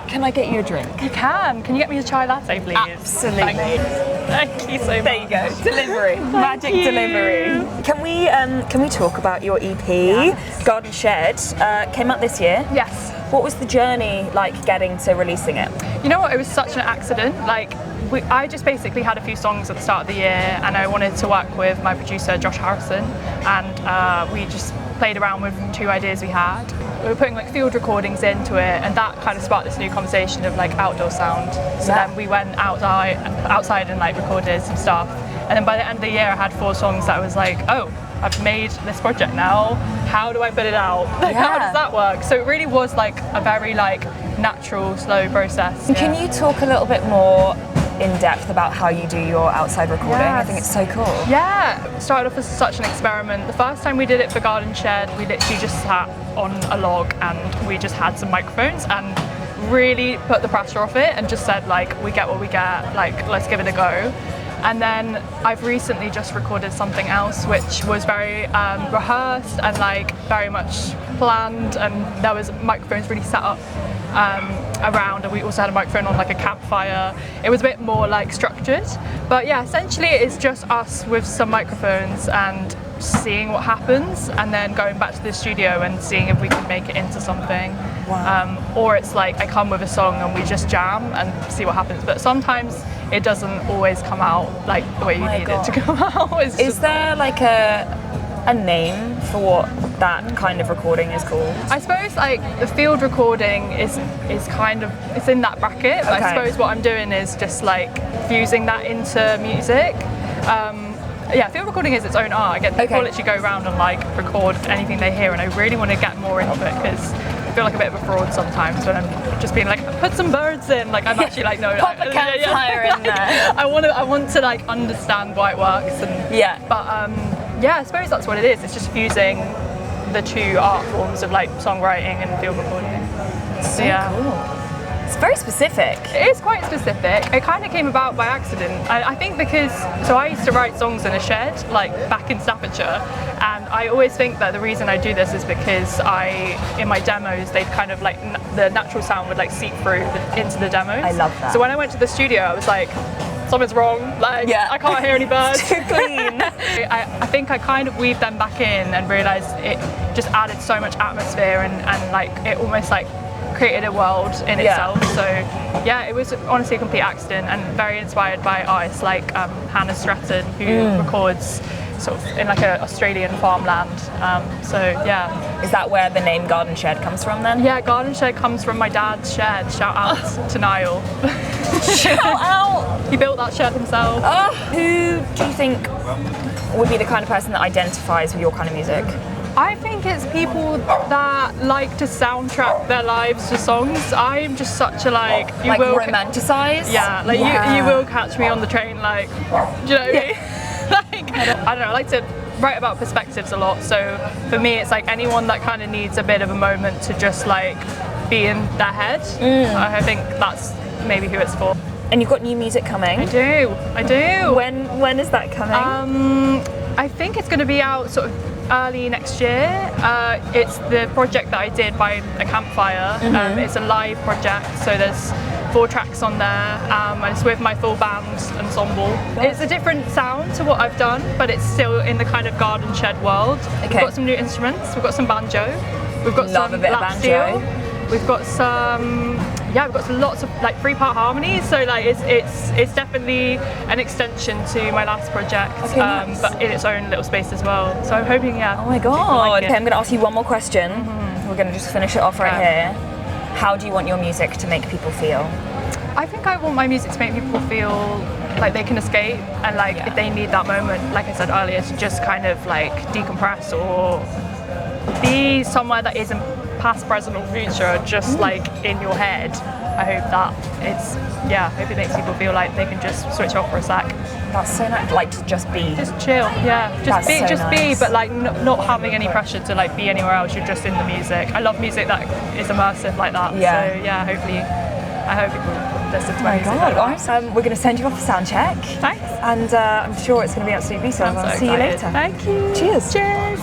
Can I get you a drink? You can. Can you get me a chai latte, please? Absolutely. Thank you so much. There you go. Delivery. Magic delivery. Can we talk about your EP, Garden Shed? Came out this year. Yes. What was the journey like getting to releasing it? You know what? It was such an accident. Like, I just basically had a few songs at the start of the year, and I wanted to work with my producer Josh Harrison, and we just played around with 2 ideas we had. We were putting like field recordings into it, and that kind of sparked this new conversation of like outdoor sound. So then we went outside and like recorded some stuff, and then by the end of the year I had 4 songs that I was like, oh, I've made this project now. How do I put it out? Like, how does that work? So it really was like a very like natural, slow process. Can you talk a little bit more in depth about how you do your outside recording? I think it's so cool. Yeah, it started off as such an experiment. The first time we did it for Garden Shed, we literally just sat on a log and we just had some microphones and really put the pressure off it and just said like, we get what we get, like let's give it a go. And then I've recently just recorded something else which was very rehearsed and like very much planned, and there was microphones really set up around, and we also had a microphone on like a campfire. It was a bit more like structured, but yeah, essentially it's just us with some microphones and seeing what happens, and then going back to the studio and seeing if we can make it into something. Or it's like I come with a song and we just jam and see what happens, but sometimes it doesn't always come out like the way you need it to come out. Is there like a name for what that kind of recording is called? I suppose like the field recording is kind of, it's in that bracket, but I suppose what I'm doing is just like fusing that into music. Yeah, field recording is its own art. I get people literally go around and like record anything they hear, and I really want to get more into it because I feel like a bit of a fraud sometimes when I'm just being like, put some birds in. Like I'm actually like, no, pop a campfire in there. I want to like understand why it works, and but yeah, I suppose that's what it is. It's just fusing the 2 art forms of like songwriting and field recording. So cool. It's very specific. It is quite specific. It kind of came about by accident. I think because, so I used to write songs in a shed, like back in Staffordshire, and I always think that the reason I do this is because in my demos, they'd kind of like, the natural sound would like seep through into the demos. I love that. So when I went to the studio, I was like, something's wrong, like I can't hear any birds. Too clean. I think I kind of weaved them back in and realised it just added so much atmosphere and like it almost like created a world in itself. So yeah, it was honestly a complete accident and very inspired by artists like Hannah Stratton, who records sort of in like an Australian farmland. So yeah. Is that where the name Garden Shed comes from then? Yeah, Garden Shed comes from my dad's shed. Shout out to Niall. Shout out! He built that shed himself. Who do you think would be the kind of person that identifies with your kind of music? I think it's people that like to soundtrack their lives to songs. I'm just such a like romanticize? Yeah, like you will catch me on the train, like, do you know what I mean? Like, I don't know, I like to write about perspectives a lot, so for me it's like anyone that kind of needs a bit of a moment to just like be in their head. I think that's maybe who it's for. And you've got new music coming? I do. When is that coming? I think it's going to be out sort of early next year. It's the project that I did by a campfire. It's a live project, so there's 4 tracks on there, and it's with my full band ensemble. It's a different sound to what I've done, but it's still in the kind of Garden Shed world. We've got some new instruments. We've got some banjo. We've got some lap steel. We've got some, we've got lots of like 3-part harmonies. So like it's definitely an extension to my last project, but in its own little space as well. So I'm hoping, Oh my god. Okay, I'm going to ask you one more question. We're going to just finish it off right here. How do you want your music to make people feel? I think I want my music to make people feel like they can escape, and like if they need that moment, like I said earlier, to just kind of like decompress or be somewhere that isn't past, present or future, just like in your head. I hope that I hope it makes people feel like they can just switch off for a sec. That's so nice, like to just be. Just chill, just be, but like not having any pressure to like be anywhere else, you're just in the music. I love music that is immersive like that, so yeah, hopefully, I hope people listen to my music. Oh my god, we're going to send you off for sound check. Thanks. And I'm sure it's going to be absolutely beautiful. I'll see you later. Thank you. Cheers. Cheers.